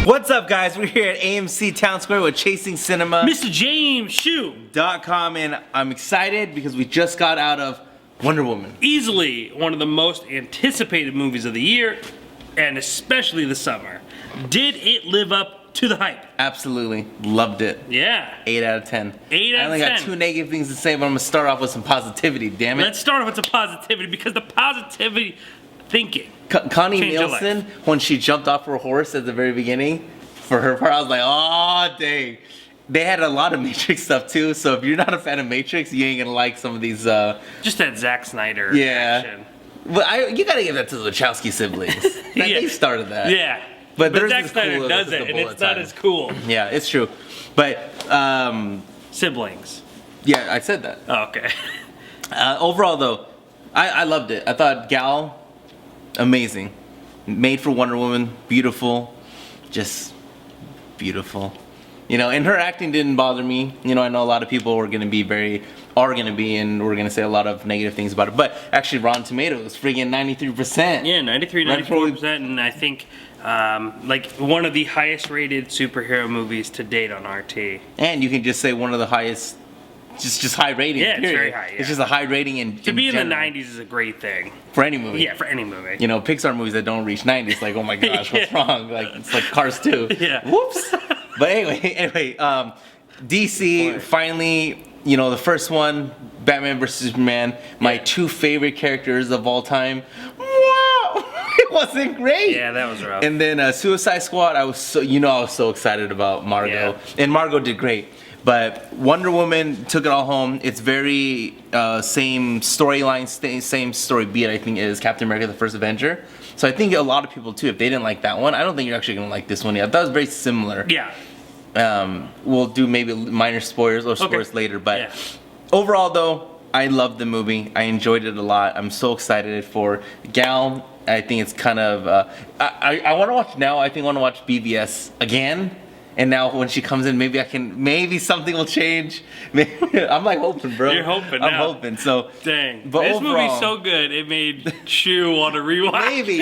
What's up, guys? We're here at AMC Town Square with Chasing Cinema. Mr. James Hsu.com, and I'm excited because we just got out of Wonder Woman. Easily one of the most anticipated movies of the year, and especially the summer. Did it live up to the hype? Absolutely. Loved it. Yeah. 8 out of 10. 8 out of 10. I only got 2 negative things to say, but I'm going to start off with some positivity, damn it. Let's start off with some positivity, because the positivity thinking. Connie Nielsen, when she jumped off her horse at the very beginning, for her part, I was like, oh, dang. They had a lot of Matrix stuff too, so if you're not a fan of Matrix, you ain't gonna like some of these. Just that Zack Snyder action. But you gotta give that to the Wachowski siblings. They started that. Yeah. But Zack Snyder does it, and it's not as cool. Yeah, it's true. But siblings. Yeah, I said that. Oh, okay. Overall, though, I loved it. I thought Gal, amazing, made for Wonder Woman, beautiful, just beautiful. You know, and her acting didn't bother me. You know, I know a lot of people are gonna be, and we're gonna say a lot of negative things about it. But actually, Rotten Tomatoes, friggin' 93%. Yeah, 93, 94%, and I think like one of the highest rated superhero movies to date on RT. And you can just say one of the highest, just high rating. Yeah, period. It's very high. Yeah. It's just a high rating in to be in general. the 90s is a great thing for any movie. Yeah, for any movie. You know, Pixar movies that don't reach 90s, like, oh my gosh, what's wrong? Like, it's like Cars 2. Yeah. Whoops. But anyway, DC finally, you know, the first one, Batman vs Superman, my 2 favorite characters of all time. Wow, it wasn't great. Yeah, that was rough. And then Suicide Squad, I was so excited about Margot, and Margot did great. But Wonder Woman took it all home. It's very same storyline, same story beat, I think, as Captain America: The First Avenger. So I think a lot of people too, if they didn't like that one, I don't think you're actually gonna like this one yet. I thought it was very similar. Yeah. We'll do maybe minor spoilers later, but overall though, I loved the movie. I enjoyed it a lot. I'm so excited for Gal. I think it's kind of I want to watch now. I think I want to watch BVS again. And now when she comes in, maybe something will change. I'm like hoping, bro. You're hoping. I'm hoping. So dang. But this overall, movie's so good it made Shu want to rewatch. Maybe.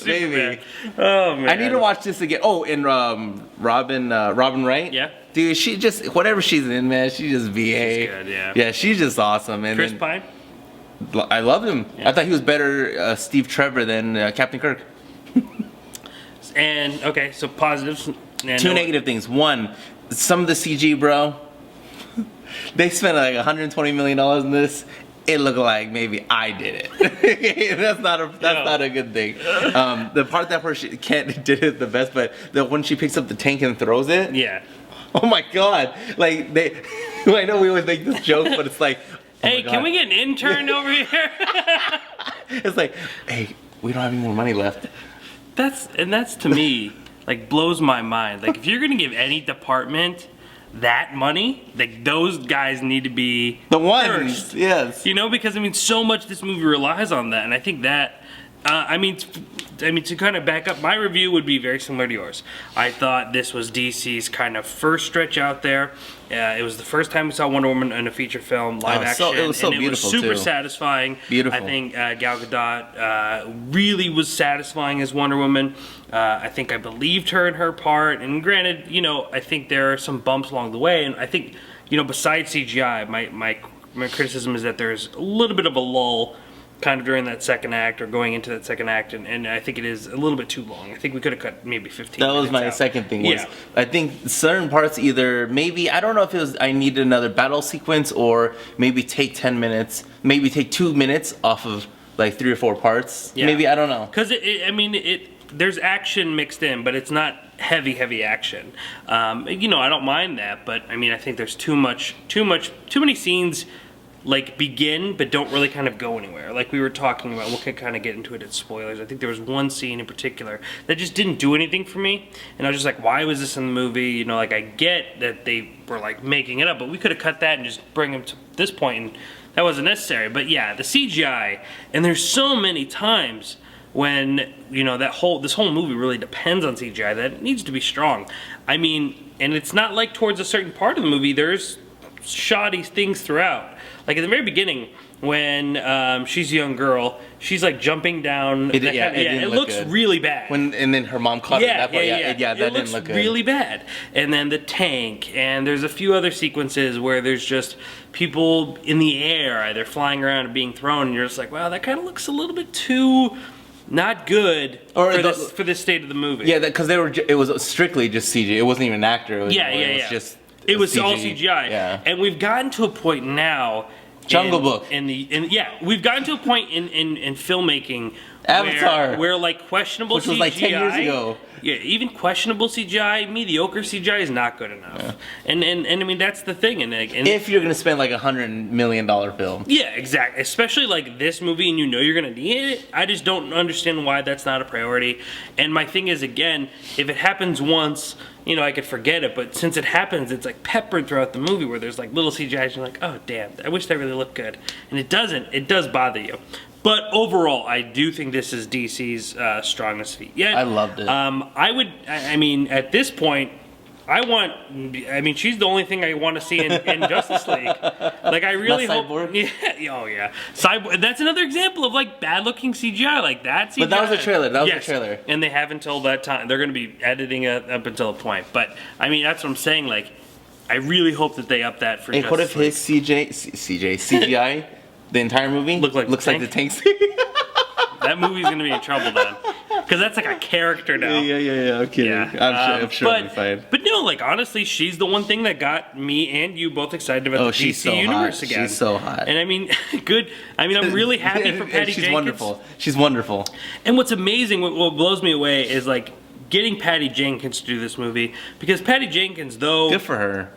Maybe. Oh man. I need to watch this again. Oh, and Robin Wright. Yeah. Dude, she just whatever she's in, man, she just VA. She's good, yeah. Yeah, she's just awesome. And Chris Pine. I loved him. Yeah. I thought he was better, Steve Trevor, than Captain Kirk. And okay, so positives. 2 negative things. 1, some of the CG, bro. They spent like $120 million in this. It looked like maybe I did it. That's not a good thing. The part where Kent did it the best, but when she picks up the tank and throws it. Yeah. Oh my God! Like I know we always make this joke, but it's like. Oh hey, can we get an intern over here? It's like, hey, we don't have any more money left. That's to me. Like, blows my mind. Like, if you're gonna give any department that money, like, those guys need to be the ones first. Yes. You know, because I mean, so much this movie relies on that, and I think that I mean, to kind of back up, my review would be very similar to yours. I thought this was DC's kind of first stretch out there. It was the first time we saw Wonder Woman in a feature film, live action. It was so beautiful, it was super too. satisfying. Beautiful. I think Gal Gadot really was satisfying as Wonder Woman. I think I believed her in her part. And granted, you know, I think there are some bumps along the way. And I think, you know, besides CGI, my criticism is that there's a little bit of a lull kind of during that second act or going into that second act, and I think it is a little bit too long. I think we could have cut maybe 15 minutes. That was my second thing. Yeah. I think certain parts either maybe, I don't know if it was I needed another battle sequence or maybe take 10 minutes, maybe take 2 minutes off of like 3 or 4 parts. Yeah. Maybe, I don't know. Because there's action mixed in, but it's not heavy action. You know, I don't mind that, but I mean, I think there's too many scenes like begin but don't really kind of go anywhere. Like we were talking about, we'll kind of get into it at spoilers. I think there was one scene in particular that just didn't do anything for me, and I was just like, why was this in the movie? You know, like I get that they were like making it up, but we could have cut that and just bring them to this point, and that wasn't necessary. But yeah, the CGI, and there's so many times when, you know, this whole movie really depends on CGI that it needs to be strong. I mean, and it's not like towards a certain part of the movie, there's shoddy things throughout. Like at the very beginning, when she's a young girl, she's like jumping down. It looks good. really bad. And then her mom caught her at that point. That didn't look good. Really bad. And then the tank, and there's a few other sequences where there's just people in the air, either flying around or being thrown, and you're just like, wow, that kind of looks a little bit too not good for this state of the movie. Yeah, because it was strictly just CG. It wasn't even an actor. It was all CGI. Yeah. And we've gotten to a point now. Jungle Book. We've gotten to a point in filmmaking. Avatar. Where like questionable which CGI. was like 10 years ago. Yeah, even questionable CGI, mediocre CGI is not good enough. Yeah. And I mean that's the thing. And if you're gonna spend like $100 million film. Yeah, exactly. Especially like this movie, and you know you're gonna need it. I just don't understand why that's not a priority. And my thing is, again, if it happens once, you know, I could forget it. But since it happens, it's like peppered throughout the movie where there's like little CGI, and you're like, oh damn, I wish that really looked good. And it doesn't. It does bother you. But overall, I do think this is DC's strongest feat yet. I loved it. I mean, at this point, she's the only thing I want to see in Justice League. Like, I really hope. Cyborg? Yeah, oh yeah. Cyborg. That's another example of like bad-looking CGI, like that CGI. But that was a trailer. That was a trailer. And they have until that time. They're going to be editing it up until a point. But I mean, that's what I'm saying. Like, I really hope that they up that for. Justice what if League. his CGI? The entire movie looks like the tank scene. That movie's gonna be in trouble then, because that's like a character now. Yeah. Okay. Yeah. I'm sure it'll be fine. But no, like honestly, she's the one thing that got me and you both excited about the DC universe again. She's so hot. And I mean, good. I mean, I'm really happy for Patty Jenkins. Wonderful. She's wonderful. And what's amazing, what blows me away, is like getting Patty Jenkins to do this movie, because Patty Jenkins, though, good for her,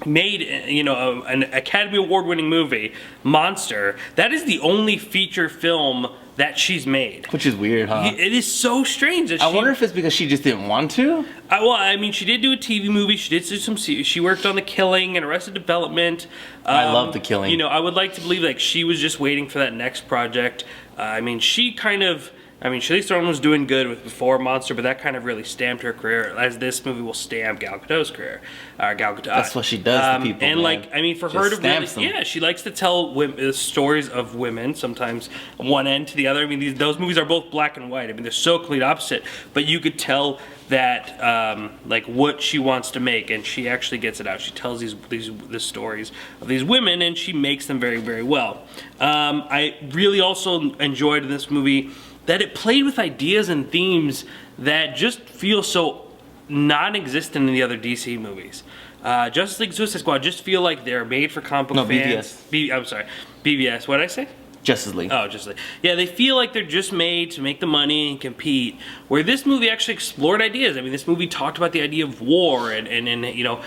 made an Academy Award-winning movie, Monster. That is the only feature film that she's made. Which is weird, huh? It is so strange. That I wonder if it's because she just didn't want to? Well, I mean, she did do a TV movie. She did do some. She worked on The Killing and Arrested Development. I love The Killing. You know, I would like to believe like she was just waiting for that next project. I mean, Charlize Theron was doing good before Monster, but that kind of really stamped her career, as this movie will stamp Gal Gadot's career. Gal Gadot. That's what she does to people. And man. like, I mean, for her to really, she likes to tell stories of women. Sometimes one end to the other. I mean, those movies are both black and white. I mean, they're so complete opposite, but you could tell that like what she wants to make, and she actually gets it out. She tells these stories of these women, and she makes them very, very well. I really also enjoyed in this movie that it played with ideas and themes that just feel so non-existent in the other DC movies. Justice League, Suicide Squad just feel like they're made for comic book fans. BVS. I'm sorry, BVS. What did I say? Justice League. Oh, Justice League. Yeah, they feel like they're just made to make the money and compete, where this movie actually explored ideas. I mean, this movie talked about the idea of war and you know,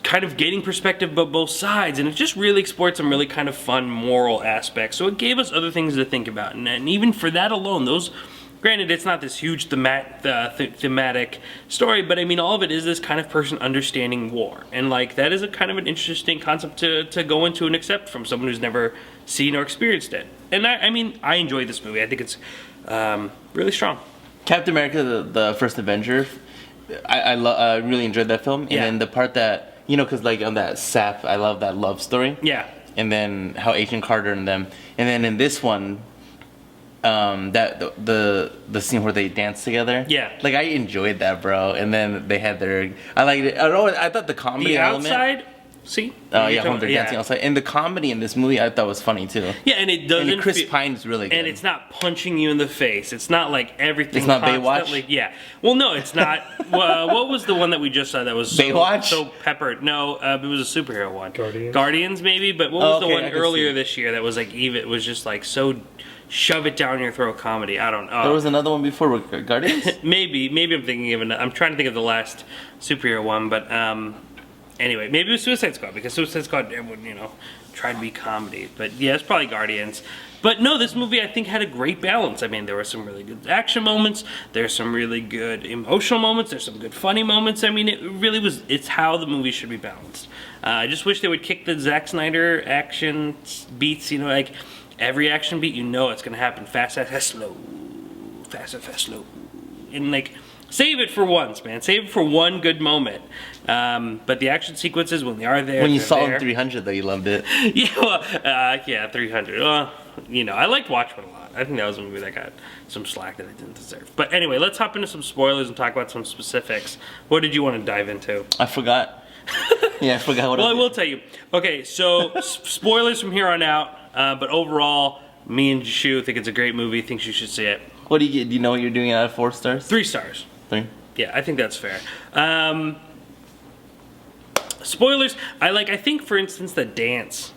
kind of gaining perspective of both sides, and it just really explored some really kind of fun moral aspects. So it gave us other things to think about, and even for that alone, those, granted, it's not this huge thematic story, but I mean, all of it is this kind of person understanding war, and like that is a kind of an interesting concept to go into and accept from someone who's never seen or experienced it. And I mean, I enjoyed this movie. I think it's really strong. Captain America, the First Avenger, I really enjoyed that film, and then the part that, you know, because like on that SAP, I love that love story. Yeah. And then how Agent Carter and them, and then in this one, that the scene where they dance together. Yeah. Like I enjoyed that, bro. And then they had I liked it. I don't know. I thought the comedy element. The outside. See? Oh yeah, when they're dancing outside, and the comedy in this movie I thought was funny too. Yeah, and it doesn't. And Chris Pine's really good. And it's not punching you in the face. It's not like everything. It's not Baywatch. Yeah. Well, no, it's not. What was the one that we just saw that was Baywatch? So peppered? No, it was a superhero one. Guardians. Guardians, maybe. But what was the one earlier this year that was like even? It was just like so. Shove it down your throat comedy. I don't know. There was another one before Guardians. maybe I'm thinking of I'm trying to think of the last superhero one, but anyway, maybe it was Suicide Squad, because Suicide Squad, everyone, you know, tried to be comedy. But yeah, it's probably Guardians. But no, this movie I think had a great balance. I mean, there were some really good action moments. There's some really good emotional moments. There's some good funny moments. I mean, it really was. It's how the movie should be balanced. I just wish they would kick the Zack Snyder action beats. You know, like. Every action beat, you know it's going to happen fast, slow. Fast, slow. And, like, save it for once, man. Save it for one good moment. But the action sequences, when they are there... When you saw in 300, though, you loved it. Yeah, well, 300. I liked Watchmen a lot. I think that was a movie that got some slack that it didn't deserve. But anyway, let's hop into some spoilers and talk about some specifics. What did you want to dive into? I forgot. Yeah, I forgot what. Well, I will tell you. Okay, so spoilers from here on out. But overall, me and Shu think it's a great movie. Thinks you should see it. What do you get? Do you know what you're doing out of 4 stars? 3 stars. 3. Yeah, I think that's fair. Spoilers. I think, for instance, the dance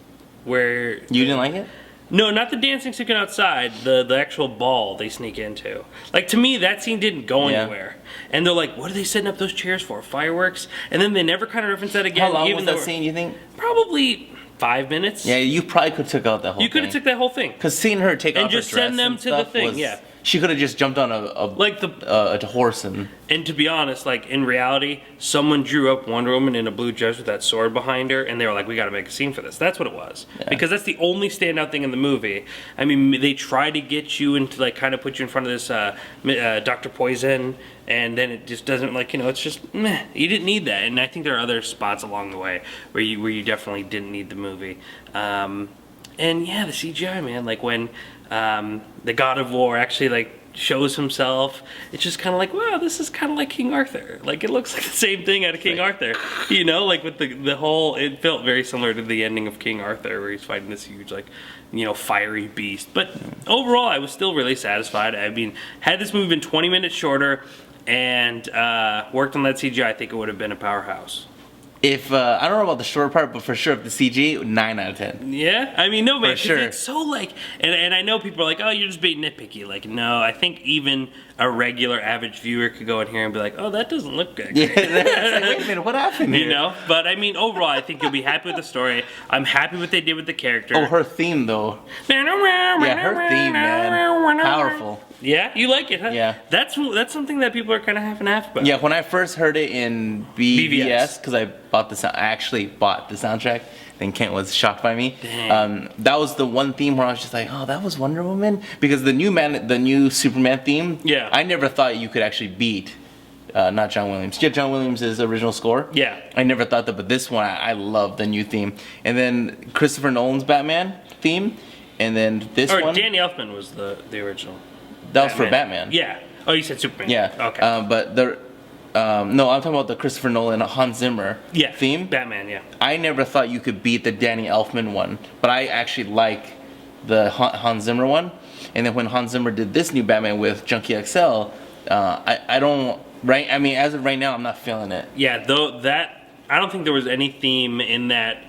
where you didn't like it. No, not the dancing sneaking outside. The actual ball they sneak into. Like, to me, that scene didn't go anywhere. And they're like, what are they setting up those chairs for? Fireworks? And then they never kind of reference that again. How long was that scene, you think? Probably 5 minutes. Yeah, you probably could have took out that whole thing. You could have took that whole thing. Because seeing her take off her dress and just send them to the thing, she could have just jumped on a horse and... And to be honest, like, in reality, someone drew up Wonder Woman in a blue dress with that sword behind her, and they were like, we gotta make a scene for this. That's what it was. Yeah. Because that's the only standout thing in the movie. I mean, they try to get you into, like, kind of put you in front of this Dr. Poison, and then it just doesn't, like, it's just, meh. You didn't need that. And I think there are other spots along the way where you definitely didn't need the movie. And yeah, the CGI, man, like, when the God of War actually, like, shows himself, it's just kind of like, wow, this is kind of like King Arthur. Like, it looks like the same thing out of King Arthur, like with the whole, it felt very similar to the ending of King Arthur where he's fighting this huge, like, fiery beast. But overall, I was still really satisfied. I mean, had this movie been 20 minutes shorter and worked on that CGI, I think it would have been a powerhouse. If I don't know about the short part, but for sure, if the CG, 9 out of 10. Yeah, I mean, no, man, for sure. It's so like, and I know people are like, oh, you're just being nitpicky. Like, no, I think even a regular average viewer could go in here and be like, oh, that doesn't look good. Yeah, like, wait a minute, what happened here? But I mean, overall, I think you'll be happy with the story. I'm happy what they did with the character. Oh, her theme though. Yeah, her theme, man, powerful. Yeah, you like it, huh? Yeah. That's something that people are kind of half and half about. Yeah, when I first heard it in BVS, because I actually bought the soundtrack, then Kent was shocked by me. That was the one theme where I was just like, oh, that was Wonder Woman? Because the new Superman theme, yeah, I never thought you could actually beat not John Williams. Yeah, John Williams' original score. Yeah. I never thought that, but this one, I love the new theme. And then Christopher Nolan's Batman theme, and then this one. Danny Elfman was the original. That was for Batman. Yeah. Oh, you said Superman. Yeah. Okay. But no, I'm talking about the Christopher Nolan Hans Zimmer theme. Batman, yeah. I never thought you could beat the Danny Elfman one, but I actually like the Hans Zimmer one. And then when Hans Zimmer did this new Batman with Junkie XL, I don't, right? I mean, as of right now, I'm not feeling it. Yeah, though I don't think there was any theme in that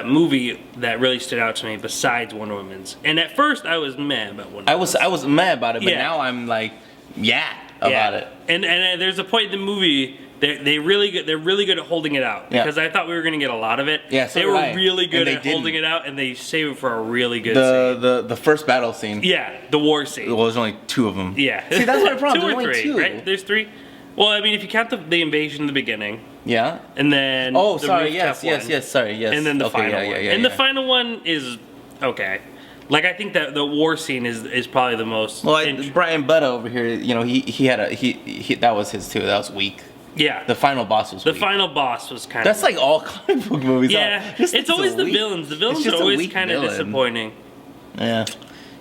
movie that really stood out to me besides Wonder Woman's. And at first I was mad about Wonder Woman. I was mad about it, but now I'm like, about it. And there's a point in the movie they're really good at holding it out, because I thought we were going to get a lot of it. Yeah, so they were really good at holding it out, and they save it for a really good scene. The first battle scene. Yeah, the war scene. Well, there's only 2 of them. Yeah. See, that's my problem. 2 or 3, right? There's 3. Well, I mean, if you count the invasion in the beginning. Yeah. And then sorry, yes, sorry, yes. And then the final one. And the final one is okay. Like, I think that the war scene is probably the most. Well, Brian Butta over here, he had that was his too. That was weak. Yeah. The final boss was weak. The final boss was kind of. That's like all comic book movies. Yeah. It's always the villains. The villains are always kind of disappointing. Yeah.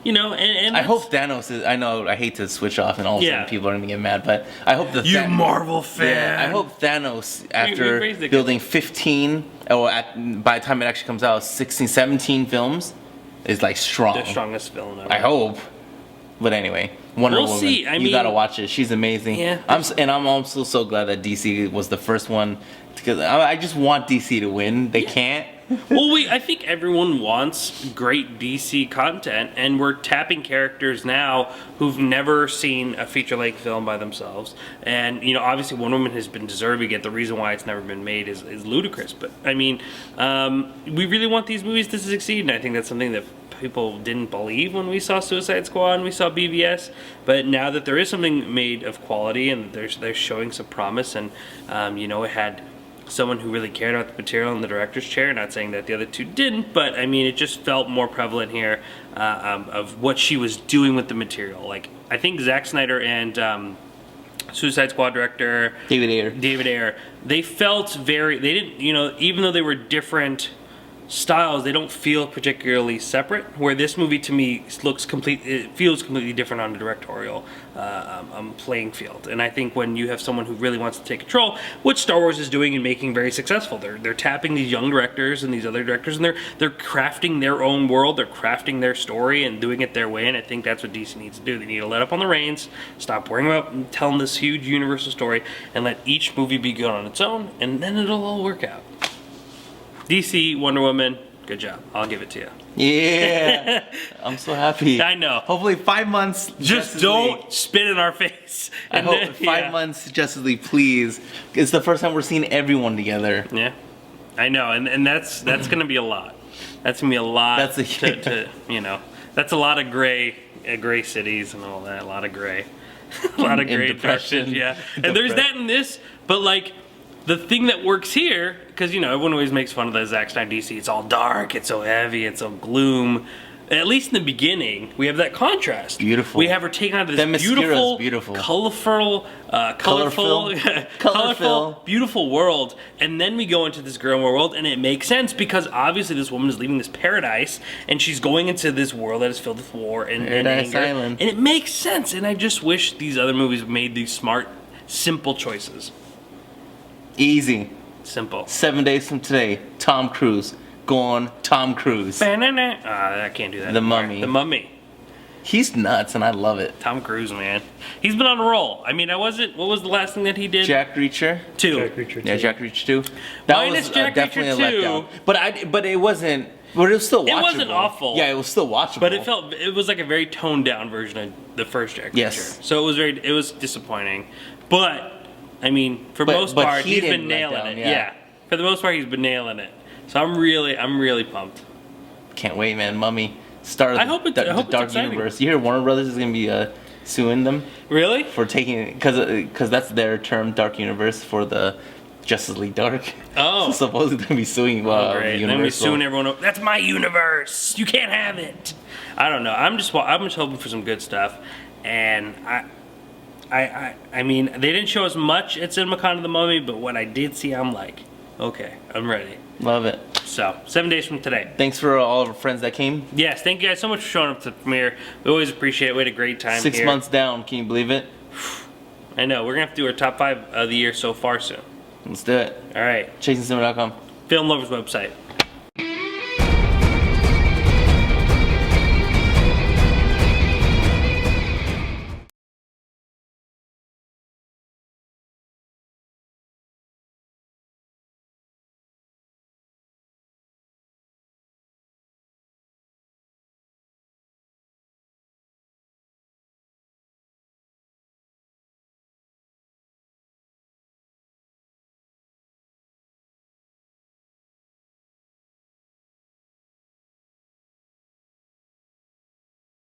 And I hope Thanos is. I know I hate to switch off, and all of a sudden people are gonna get mad, but I hope Marvel fan. I hope Thanos, after building 15, or by the time it actually comes out, 16, 17 films, is like strong. The strongest villain ever. I hope. But anyway, Wonder Woman. See. You gotta watch it. She's amazing. Yeah. I'm also so glad that DC was the first one, because I just want DC to win. They can't. Well, I think everyone wants great DC content, and we're tapping characters now who've never seen a feature-length film by themselves. And, obviously Wonder Woman has been deserving it. The reason why it's never been made is ludicrous. But, I mean, we really want these movies to succeed, and I think that's something that people didn't believe when we saw Suicide Squad and we saw BVS. But now that there is something made of quality, and they're showing some promise, and, it had someone who really cared about the material in the director's chair. Not saying that the other 2 didn't, but I mean, it just felt more prevalent here of what she was doing with the material. Like, I think Zack Snyder and Suicide Squad director David Ayer, they felt they didn't, even though they were different styles, they don't feel particularly separate. Where this movie to me it feels completely different on the directorial playing field. And I think when you have someone who really wants to take control, which Star Wars is doing and making very successful, they're tapping these young directors and these other directors, and they're crafting their own world, they're crafting their story and doing it their way. And I think that's what DC needs to do. They need to let up on the reins, stop worrying about telling this huge universal story, and let each movie be good on its own, and then it'll all work out. DC, Wonder Woman, good job. I'll give it to you. Yeah. I'm so happy. I know. Hopefully 5 months. Just don't spit in our face. I hope 5 months, Justice League, please. It's the first time we're seeing everyone together. Yeah. I know, and that's going to be a lot. That's going to be a lot. That's a lot of gray cities and all that. A lot of gray. A lot of gray depression. Yeah. And there's that in this, but like, the thing that works here, because everyone always makes fun of the Zack Snyder DC. It's all dark, it's so heavy, it's so gloom. At least in the beginning, we have that contrast. Beautiful. We have her taken out of this beautiful, colorful, beautiful world, and then we go into this grim world, and it makes sense because obviously this woman is leaving this paradise, and she's going into this world that is filled with war and anger, Island. and it makes sense. And I just wish these other movies made these smart, simple choices. Easy. Simple. 7 days from today, Tom Cruise. Go on, Tom Cruise. I can't do that. The anymore. Mummy. The Mummy. He's nuts, and I love it. Tom Cruise, man. He's been on a roll. I mean, what was the last thing that he did? Jack Reacher 2. Jack Reacher 2. Yeah, Jack Reacher 2. That Minus was Jack definitely Reacher a 2. letdown. But it wasn't. But it was still watchable. It wasn't awful. Yeah, it was still watchable. But it was like a very toned down version of the first Jack Reacher. Yes. So it was disappointing. But I mean, for the most part, he's been nailing it. Yeah. For the most part, he's been nailing it. So I'm really pumped. Can't wait, man. Mummy, start I hope the Dark exciting. Universe. You hear Warner Brothers is gonna be suing them Really? for taking because that's their term, Dark Universe, for the Justice League Dark. Oh. So supposedly they're gonna be suing Great. Universal. Then we suing everyone. That's my universe. You can't have it. I don't know. I'm just hoping for some good stuff, and I mean, they didn't show us much at CinemaCon of the Mummy, but what I did see, I'm like, okay, I'm ready. Love it. So, 7 days from today. Thanks for all of our friends that came. Yes, thank you guys so much for showing up to the premiere. We always appreciate it. We had a great time 6 here. months down, can you believe it? I know. We're going to have to do our top 5 of the year so far soon. Let's do it. All right. ChasingCinema.com. Film Lovers website.